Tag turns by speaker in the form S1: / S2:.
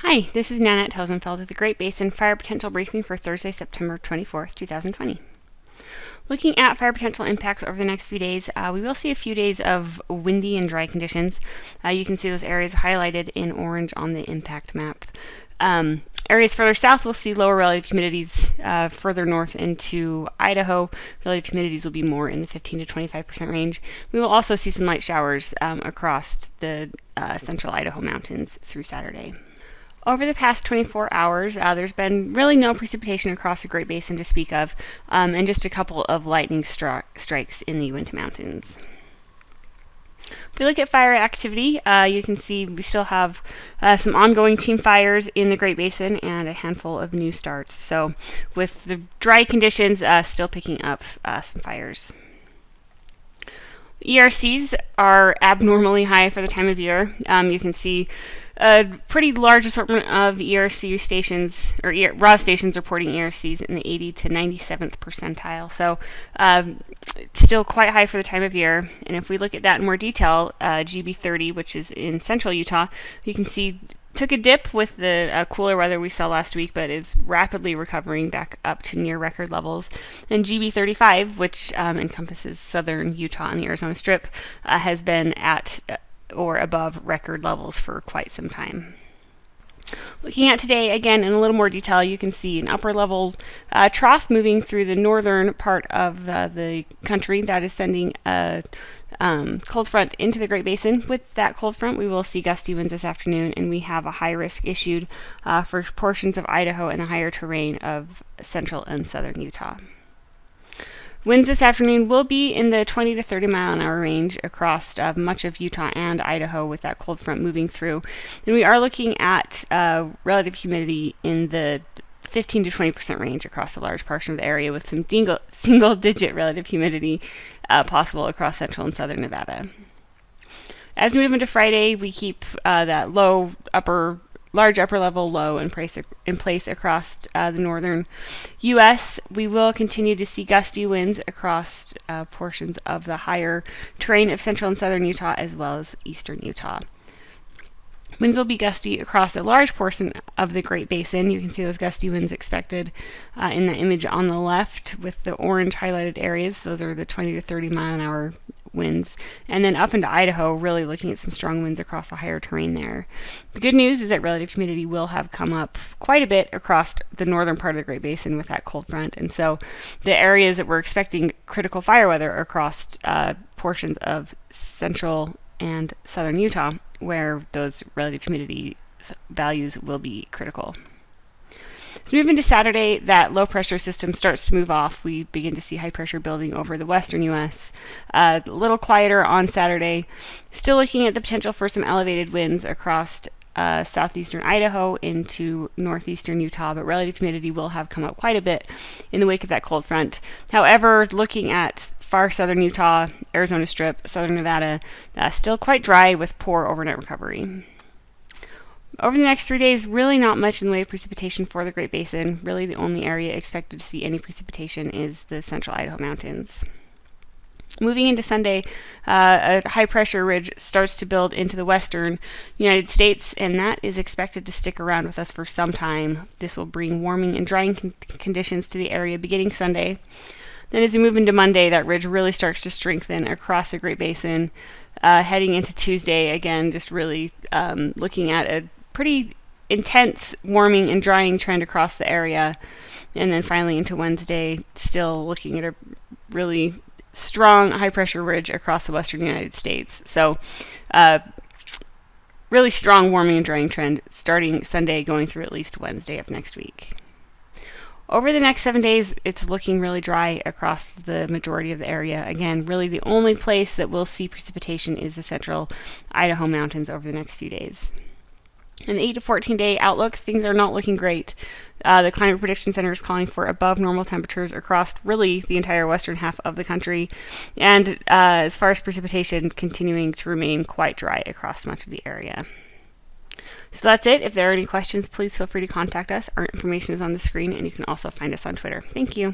S1: Hi, this is Nanette Tausenfeld with the Great Basin Fire Potential Briefing for Thursday, September 24th, 2020. Looking at fire potential impacts over the next few days, we will see a few days of windy and dry conditions. You can see those areas highlighted in orange on the impact map. Areas further south will see lower relative humidities. Further north into Idaho, relative humidities will be more in the 15 to 25% range. We will also see some light showers across the central Idaho mountains through Saturday. Over the past 24 hours, there's been really no precipitation across the Great Basin to speak of, and just a couple of lightning strikes in the Uinta Mountains. If we look at fire activity, you can see we still have some ongoing team fires in the Great Basin and a handful of new starts. So with the dry conditions, still picking up some fires. ERCs are abnormally high for the time of year. You can see a pretty large assortment of ERC stations, or raw stations reporting ERCs in the 80 to 97th percentile. So still quite high for the time of year. And if we look at that in more detail, GB30, which is in central Utah, you can see took a dip with the cooler weather we saw last week, but is rapidly recovering back up to near record levels. And GB35, which encompasses southern Utah and the Arizona Strip, has been at or above record levels for quite some time. Looking at today, again, in a little more detail, you can see an upper level trough moving through the northern part of the country that is sending a cold front into the Great Basin. With that cold front, we will see gusty winds this afternoon, and we have a high risk issued for portions of Idaho and the higher terrain of central and southern Utah. Winds this afternoon will be in the 20 to 30 mile an hour range across much of Utah and Idaho with that cold front moving through. And we are looking at relative humidity in the 15 to 20% range across a large portion of the area, with some single digit relative humidity possible across central and southern Nevada. As we move into Friday, we keep that large upper level low in place across the northern U.S. We will continue to see gusty winds across portions of the higher terrain of central and southern Utah as well as eastern Utah. Winds will be gusty across a large portion of the Great Basin. You can see those gusty winds expected in the image on the left with the orange highlighted areas. Those are the 20 to 30 mile an hour winds. And then up into Idaho, really looking at some strong winds across the higher terrain there. The good news is that relative humidity will have come up quite a bit across the northern part of the Great Basin with that cold front. And so the areas that we're expecting critical fire weather across portions of central and southern Utah, where those relative humidity values will be critical. As we move into Saturday, that low pressure system starts to move off. We begin to see high pressure building over the western U.S. A little quieter on Saturday. Still looking at the potential for some elevated winds across southeastern Idaho into northeastern Utah, but relative humidity will have come up quite a bit in the wake of that cold front. However, looking at far southern Utah, Arizona Strip, southern Nevada, still quite dry with poor overnight recovery. Over the next 3 days, really not much in the way of precipitation for the Great Basin. Really the only area expected to see any precipitation is the central Idaho mountains. Moving into Sunday, a high pressure ridge starts to build into the western United States, and that is expected to stick around with us for some time. This will bring warming and drying conditions to the area beginning Sunday. Then as we move into Monday, that ridge really starts to strengthen across the Great Basin. Heading into Tuesday, again, just really looking at a pretty intense warming and drying trend across the area. And then finally into Wednesday, still looking at a really strong high-pressure ridge across the western United States. So really strong warming and drying trend starting Sunday, going through at least Wednesday of next week. Over the next 7 days, it's looking really dry across the majority of the area. Again, really the only place that we'll see precipitation is the central Idaho mountains over the next few days. In the 8 to 14 day outlooks, things are not looking great. The Climate Prediction Center is calling for above normal temperatures across really the entire western half of the country. And as far as precipitation, continuing to remain quite dry across much of the area. So that's it. If there are any questions, please feel free to contact us. Our information is on the screen, and you can also find us on Twitter. Thank you.